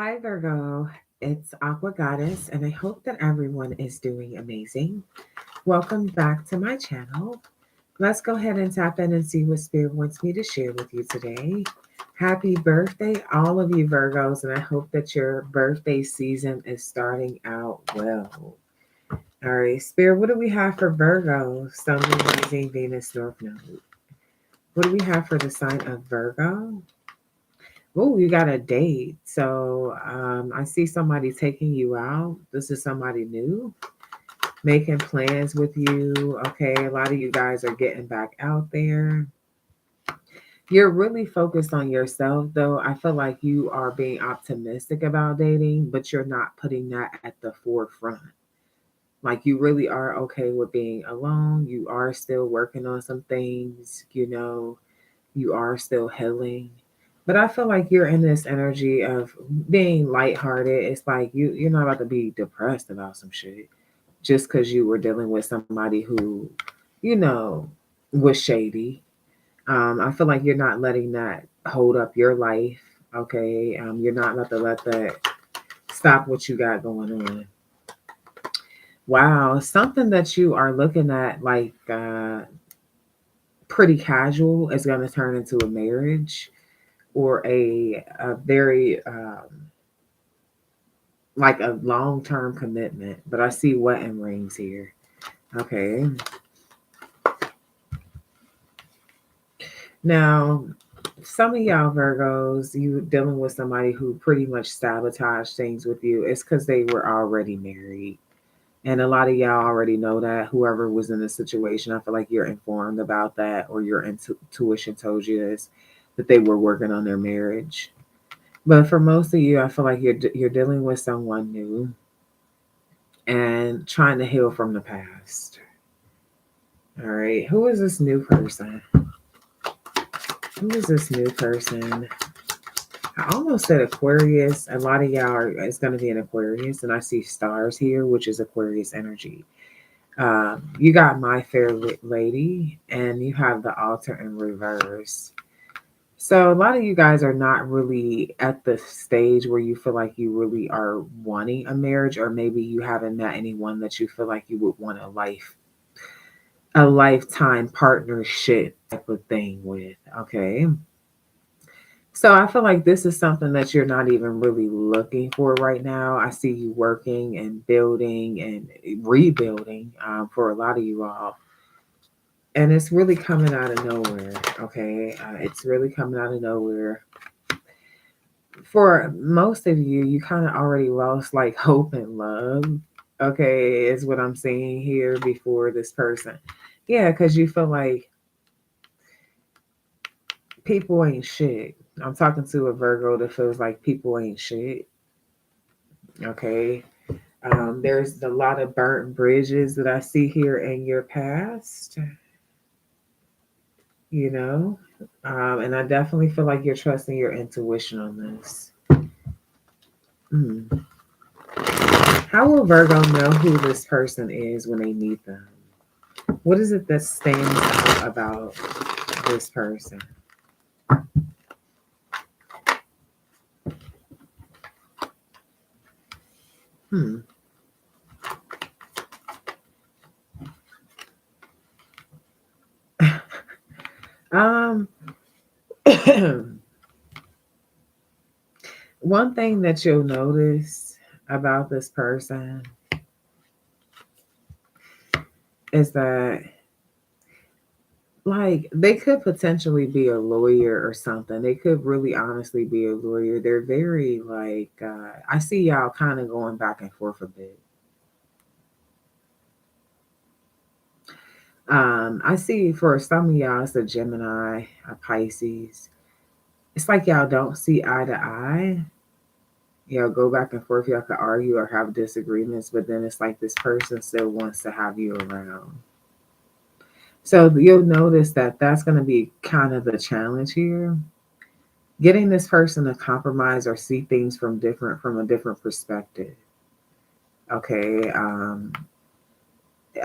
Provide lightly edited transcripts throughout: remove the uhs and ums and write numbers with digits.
Hi, Virgo. It's Aqua Goddess, and I hope that everyone is doing amazing. Welcome back to my channel. Let's go ahead and tap in and see what Spirit wants me to share with you today. Happy birthday, all of you Virgos, and I hope that your birthday season is starting out well. All right, Spirit, what do we have for Virgo? Sun, Moon, Rising, Venus, North Node. What do we have for the sign of Virgo? Oh, you got a date. So I see somebody taking you out. This is somebody new making plans with you. Okay, a lot of you guys are getting back out there. You're really focused on yourself, though. I feel like you are being optimistic about dating, but you're not putting that at the forefront. Like, you really are okay with being alone. You are still working on some things, you are still healing. But I feel like you're in this energy of being lighthearted. It's like you're not about to be depressed about some shit just because you were dealing with somebody who, you know, was shady. I feel like you're not letting that hold up your life. Okay, you're not about to let that stop what you got going on. Wow, something that you are looking at like pretty casual is going to turn into a marriage or a very like a long term commitment. But I see wedding rings here. Okay. Now, some of y'all Virgos, you dealing with somebody who pretty much sabotaged things with you. It's because they were already married. And a lot of y'all already know that. Whoever was in the situation, I feel like you're informed about that, or your intuition told you this, that they were working on their marriage. But for most of you, I feel like you're dealing with someone new and trying to heal from the past. All right, who is this new person? Who is this new person? I almost said Aquarius. A lot of y'all are, it's going to be an Aquarius, and I see stars here, which is Aquarius energy. You got My Fair Lady, and you have the altar in reverse. So a lot of you guys are not really at the stage where you feel like you really are wanting a marriage, or maybe you haven't met anyone that you feel like you would want a lifetime partnership type of thing with. Okay. So I feel like this is something that you're not even really looking for right now. I see you working and building and rebuilding for a lot of you all. And it's really coming out of nowhere. Okay. It's really coming out of nowhere. For most of you, you kind of already lost like hope and love. Okay. Is what I'm seeing here before this person. Yeah. Because you feel like people ain't shit. I'm talking to a Virgo that feels like people ain't shit. Okay. There's a lot of burnt bridges that I see here in your past, you know, and I definitely feel like you're trusting your intuition on this. Mm. How will Virgo know who this person is when they meet them? What is it that stands out about this person? Hmm. um, one thing that you'll notice about this person is that like they could potentially be a lawyer or something. They could really honestly be a lawyer. They're very like I see y'all kind of going back and forth a bit. I see for some of y'all it's a Gemini, a Pisces. It's like y'all don't see eye to eye. Y'all go back and forth. Y'all could argue or have disagreements, but then it's like this person still wants to have you around. So you'll notice that that's going to be kind of the challenge here, getting this person to compromise or see things from a different perspective. Okay.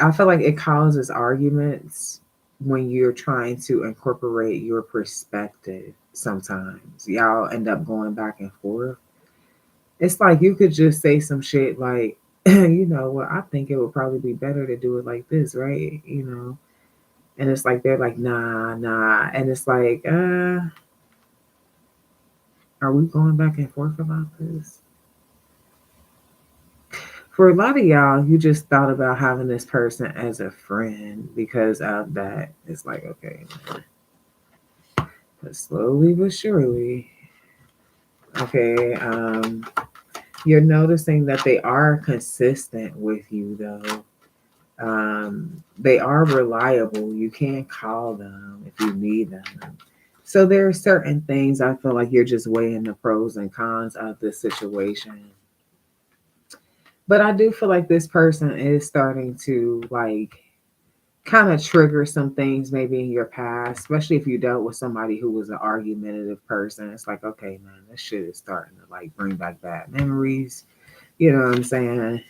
I feel like it causes arguments when you're trying to incorporate your perspective. Sometimes y'all end up going back and forth. It's like you could just say some shit like, well, I think it would probably be better to do it like this, right? And it's like they're like, nah, nah. And it's like, are we going back and forth about this? For a lot of y'all, you just thought about having this person as a friend because of that. It's like, okay, but slowly but surely, okay, you're noticing that they are consistent with you, though. They are reliable. You can call them if you need them. So there are certain things I feel like you're just weighing the pros and cons of this situation. But I do feel like this person is starting to like kind of trigger some things maybe in your past, especially if you dealt with somebody who was an argumentative person. It's like, okay, man, this shit is starting to like bring back bad memories. You know what I'm saying?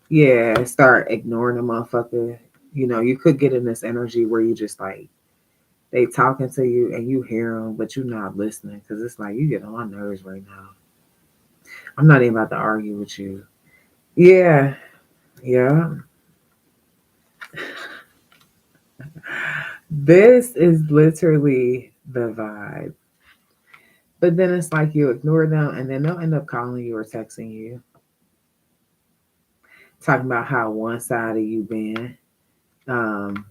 Yeah, start ignoring the motherfucker. You could get in this energy where you just like they talking to you and you hear them, but you're not listening because it's like you get on my nerves right now. I'm not even about to argue with you. Yeah, yeah. This is literally the vibe. But then it's like you ignore them and then they'll end up calling you or texting you, talking about how one sided you been. Um,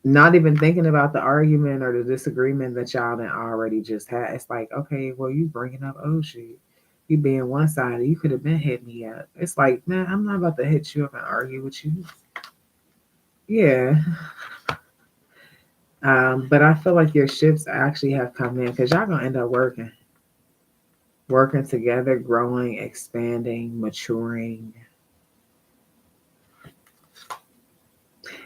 Not even thinking about the argument or the disagreement that y'all done already just had. It's like, okay, well, you bringing up oh shit. You being one sided, you could have been hit me up. It's like, man, I'm not about to hit you up and argue with you. Yeah. But I feel like your shifts actually have come in because y'all gonna end up working together, growing, expanding, maturing.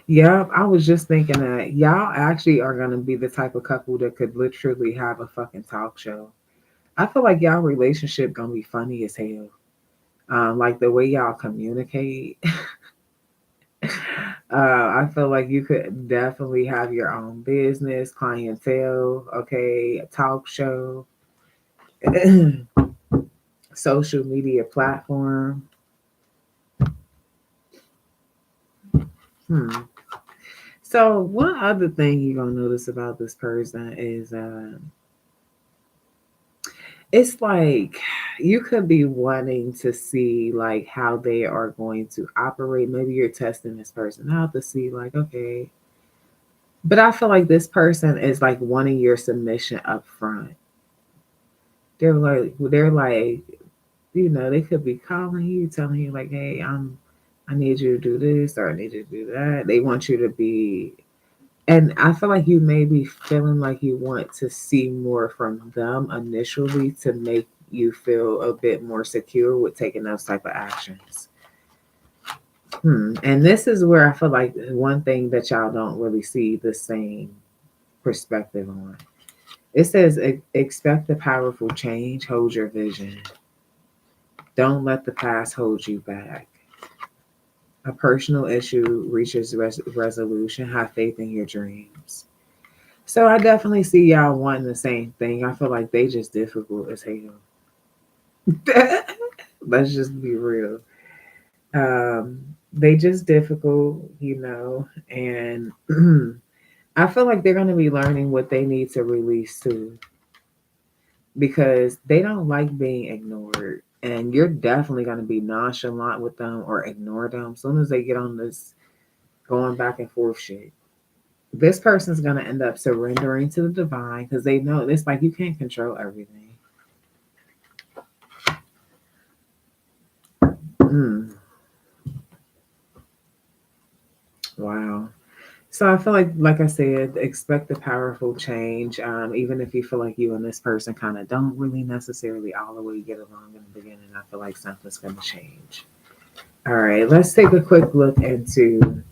Yeah, I was just thinking that y'all actually are gonna be the type of couple that could literally have a fucking talk show. I feel like y'all relationship gonna be funny as hell. Like the way y'all communicate. I feel like you could definitely have your own business, clientele, okay, a talk show, social media platform. Hmm. So one other thing you're gonna notice about this person is it's like you could be wanting to see like how they are going to operate. Maybe you're testing this person out to see like, okay, but I feel like this person is like wanting your submission up front. They're like, they could be calling you, telling you like, hey, I need you to do this or I need you to do that. They want you to be, and I feel like you may be feeling like you want to see more from them initially to make you feel a bit more secure with taking those type of actions. And this is where I feel like one thing that y'all don't really see the same perspective on. It says expect a powerful change, hold your vision. Don't let the past hold you back. A personal issue reaches resolution, have faith in your dreams. So I definitely see y'all wanting the same thing. I feel like they just difficult as hell. Let's just be real. Um, they just difficult, and I feel like they're gonna be learning what they need to release too, because they don't like being ignored. And you're definitely gonna be nonchalant with them or ignore them as soon as they get on this going back and forth shit. This person's gonna end up surrendering to the divine because they know it's like you can't control everything. Mm, wow. So I feel like I said, expect a powerful change. Even if you feel like you and this person kind of don't really necessarily all the way get along in the beginning, I feel like something's gonna change. All right, let's take a quick look into.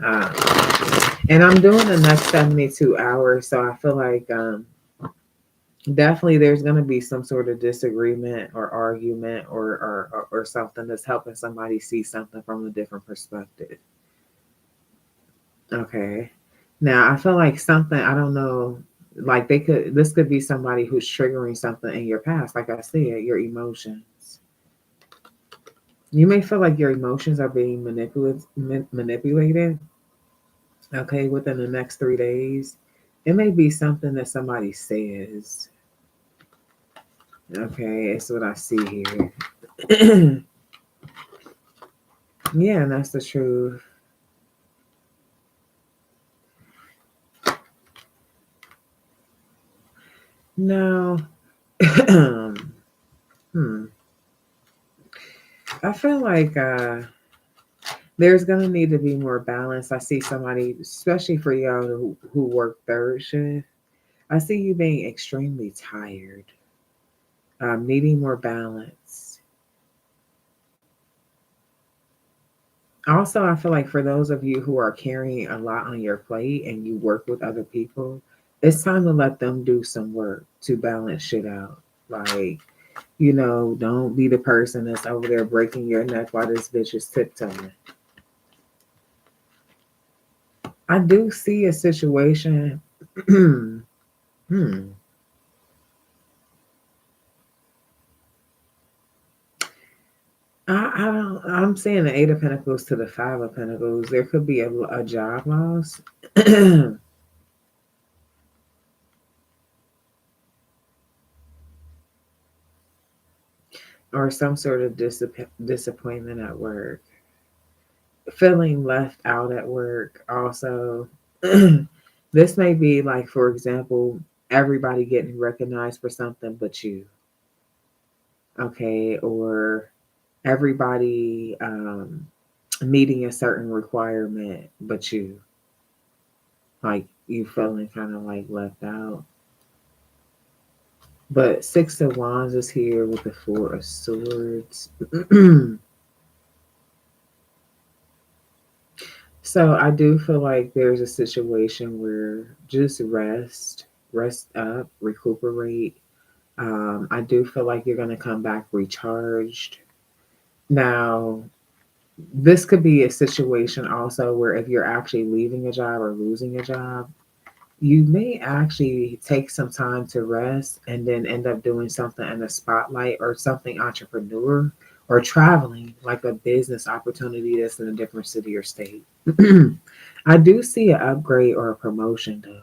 uh, and I'm doing the next 72 hours, so I feel like definitely there's going to be some sort of disagreement or argument or something that's helping somebody see something from a different perspective. Okay. Now, I feel like something, I don't know. Like this could be somebody who's triggering something in your past. Like I said, your emotions. You may feel like your emotions are being manipulated. Okay, within the next 3 days, it may be something that somebody says. Okay, it's what I see here. Yeah, and that's the truth. Now, hmm, I feel like there's gonna need to be more balance. I see somebody, especially for y'all who work third shift. I see you being extremely tired, needing more balance. Also, I feel like for those of you who are carrying a lot on your plate and you work with other people, it's time to let them do some work to balance shit out. Like, don't be the person that's over there breaking your neck while this bitch is tiptoeing. I do see a situation. hmm. I don't. I'm saying the Eight of Pentacles to the Five of Pentacles. There could be a job loss, or some sort of disappointment at work. Feeling left out at work. Also, this may be like, for example, everybody getting recognized for something but you. Okay, or everybody meeting a certain requirement but you. Like you feeling kind of like left out. But Six of Wands is here with the Four of Swords. So I do feel like there's a situation where just rest up, recuperate. I do feel like you're going to come back recharged. Now, this could be a situation also where if you're actually leaving a job or losing a job, you may actually take some time to rest and then end up doing something in the spotlight or something entrepreneur or traveling, like a business opportunity that's in a different city or state. I do see an upgrade or a promotion though.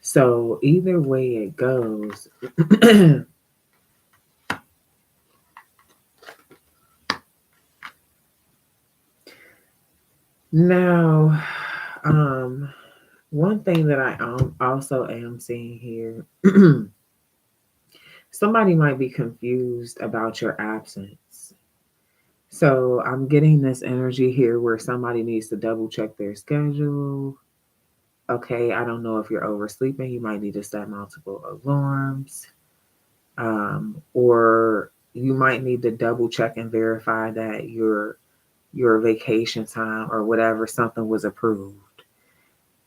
So either way it goes, now, one thing that I also am seeing here, somebody might be confused about your absence. So I'm getting this energy here where somebody needs to double check their schedule. Okay, I don't know if you're oversleeping. You might need to set multiple alarms. Or you might need to double check and verify that your vacation time or whatever something was approved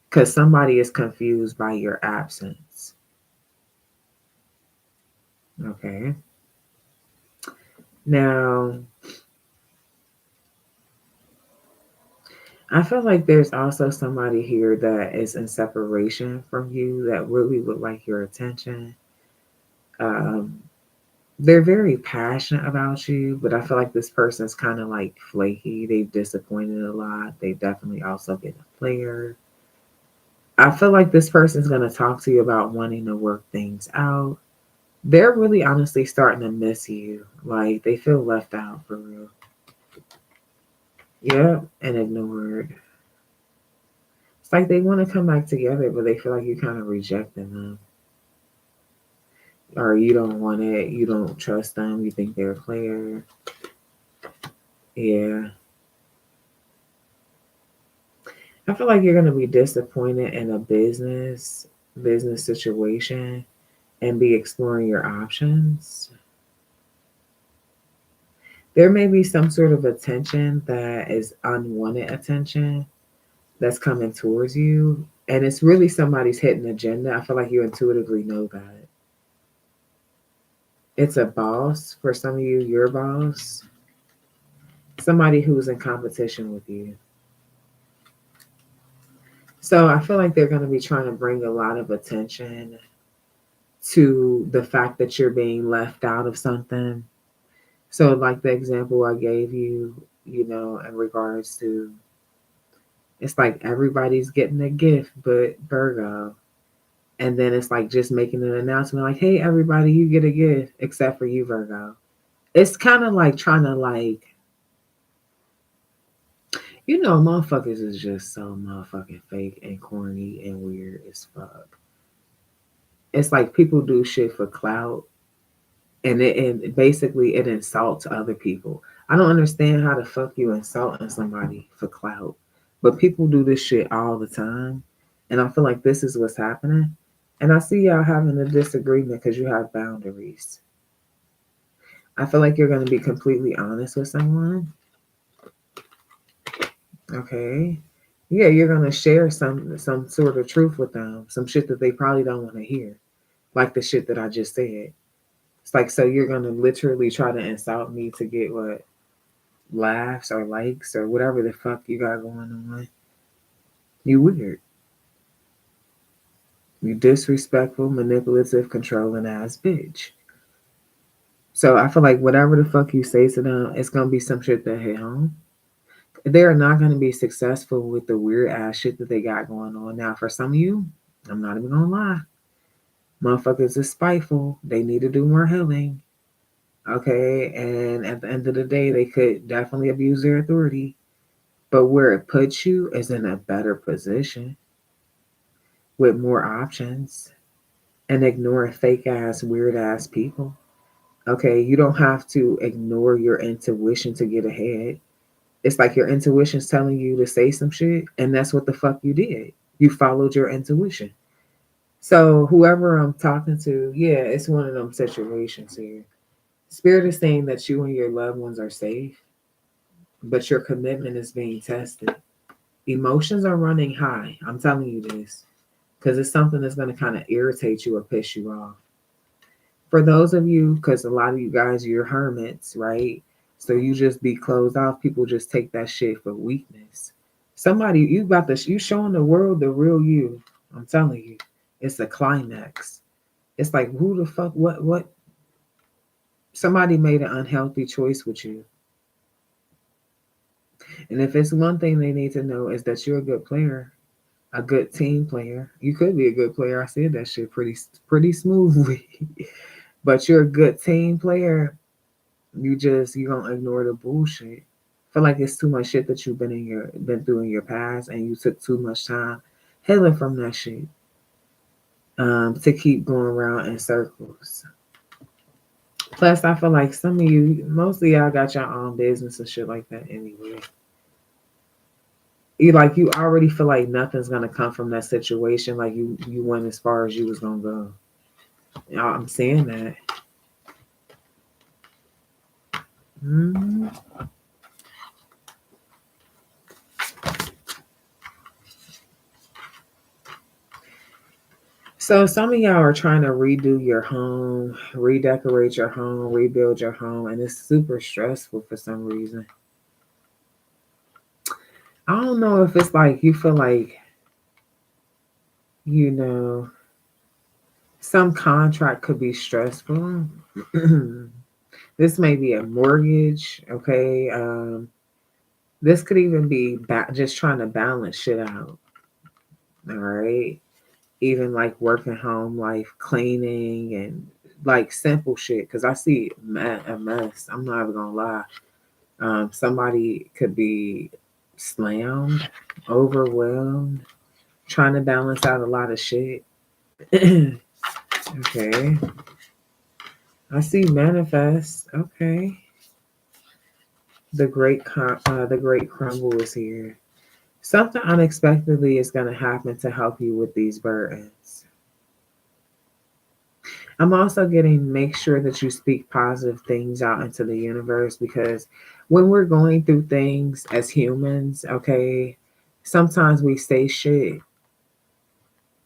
because somebody is confused by your absence. Okay. Now, I feel like there's also somebody here that is in separation from you that really would like your attention. Um, they're very passionate about you, but I feel like this person's kind of like flaky. They've disappointed a lot. They've definitely also been a player. I feel like this person's going to talk to you about wanting to work things out. They're really honestly starting to miss you. Like they feel left out for real. Yep, and ignored. It's like they want to come back together, but they feel like you're kind of rejecting them. Or you don't want it, you don't trust them, you think they're a player. Yeah. I feel like you're gonna be disappointed in a business situation and be exploring your options. There may be some sort of attention that is unwanted attention that's coming towards you. And it's really somebody's hidden agenda. I feel like you intuitively know that. It's a boss for some of you, your boss, somebody who's in competition with you. So I feel like they're going to be trying to bring a lot of attention to the fact that you're being left out of something. So, like the example I gave you, in regards to, it's like everybody's getting a gift but Virgo. And then it's like just making an announcement like, hey, everybody, you get a gift except for you, Virgo. It's kind of like trying to, like, motherfuckers is just so motherfucking fake and corny and weird as fuck. It's like people do shit for clout, and basically it insults other people. I don't understand how the fuck you insulting somebody for clout, but people do this shit all the time, and I feel like this is what's happening. And I see y'all having a disagreement because you have boundaries. I feel like you're going to be completely honest with someone. Okay. Yeah, you're going to share some sort of truth with them, some shit that they probably don't want to hear, like the shit that I just said. It's like, so you're going to literally try to insult me to get what? Laughs or likes or whatever the fuck you got going on. You weird. You disrespectful, manipulative, controlling ass bitch. So I feel like whatever the fuck you say to them, it's gonna be some shit that hit home. They're not gonna be successful with the weird ass shit that they got going on. Now, for some of you, I'm not even gonna lie. Motherfuckers is spiteful. They need to do more healing. Okay, and at the end of the day, they could definitely abuse their authority. But where it puts you is in a better position with more options and ignore fake ass, weird ass people. Okay, you don't have to ignore your intuition to get ahead. It's like your intuition's telling you to say some shit, and that's what the fuck you did. You followed your intuition. So whoever I'm talking to, yeah, it's one of them situations here. Spirit is saying that you and your loved ones are safe, but your commitment is being tested. Emotions are running high. I'm telling you this because it's something that's going to kind of irritate you or piss you off. For those of you, because a lot of you guys, you're hermits, right? So you just be closed off. People just take that shit for weakness. Somebody, you showing the world the real you. I'm telling you, it's a climax. It's like, who the fuck, what? Somebody made an unhealthy choice with you. And if it's one thing they need to know is that you're a good player, a good team player. You could be a good player. I said that shit pretty smoothly. But you're a good team player. You don't ignore the bullshit. Feel like it's too much shit that you've been through in your past, and you took too much time healing from that shit, to keep going around in circles. Plus, I feel like some of you, mostly y'all got your own business and shit like that anyway. You already feel like nothing's gonna come from that situation. Like you went as far as you was gonna go. I'm saying that. Mm-hmm. So some of y'all are trying to redo your home, redecorate your home, rebuild your home, and it's super stressful for some reason. I don't know if it's like you feel like, you know, some contract could be stressful. This may be a mortgage, okay? This could even be just trying to balance shit out, all right? Even like working home life, cleaning, and like simple shit. Because I see a mess. I'm not even gonna lie. Somebody could be slammed, overwhelmed, trying to balance out a lot of shit. Okay, I see manifest. Okay, the great crumble is here. Something unexpectedly is going to happen to help you with these burdens. I'm also getting make sure that you speak positive things out into the universe because when we're going through things as humans, okay, sometimes we say shit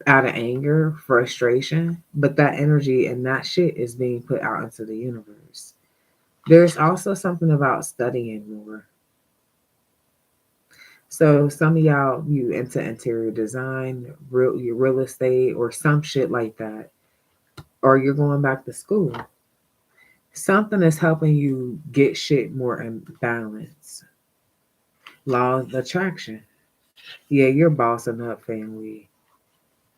out of anger, frustration, but that energy and that shit is being put out into the universe. There's also something about studying more. So some of y'all, you into interior design, real estate, or some shit like that, or you're going back to school. Something is helping you get shit more in balance. Law of attraction. Yeah, you're bossing up, family.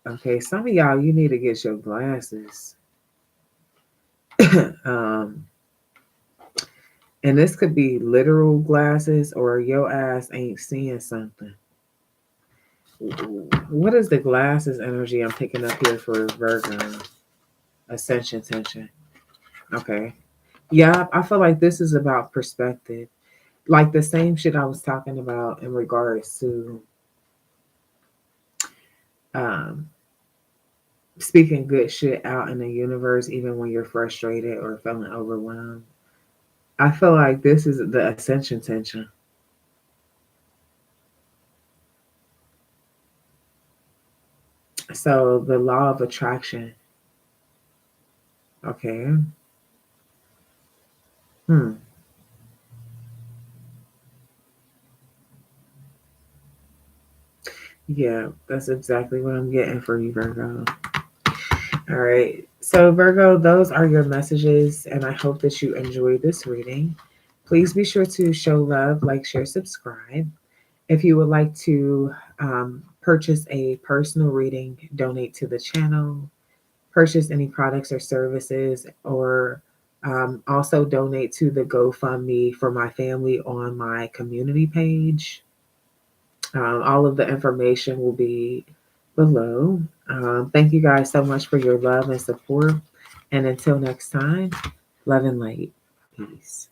Okay, some of y'all, you need to get your glasses. um, and this could be literal glasses or your ass ain't seeing something. What is the glasses energy I'm picking up here for Virgo? Ascension tension. Okay. Yeah, I feel like this is about perspective. Like the same shit I was talking about in regards to um, speaking good shit out in the universe, even when you're frustrated or feeling overwhelmed. I feel like this is the ascension tension. So the law of attraction. Okay. Hmm. Yeah, that's exactly what I'm getting for you, Virgo. All right. So, Virgo, those are your messages, and I hope that you enjoyed this reading. Please be sure to show love, like, share, subscribe. If you would like to purchase a personal reading, donate to the channel, purchase any products or services, or also donate to the GoFundMe for my family on my community page. All of the information will be below. Thank you guys so much for your love and support. And until next time, love and light. Peace.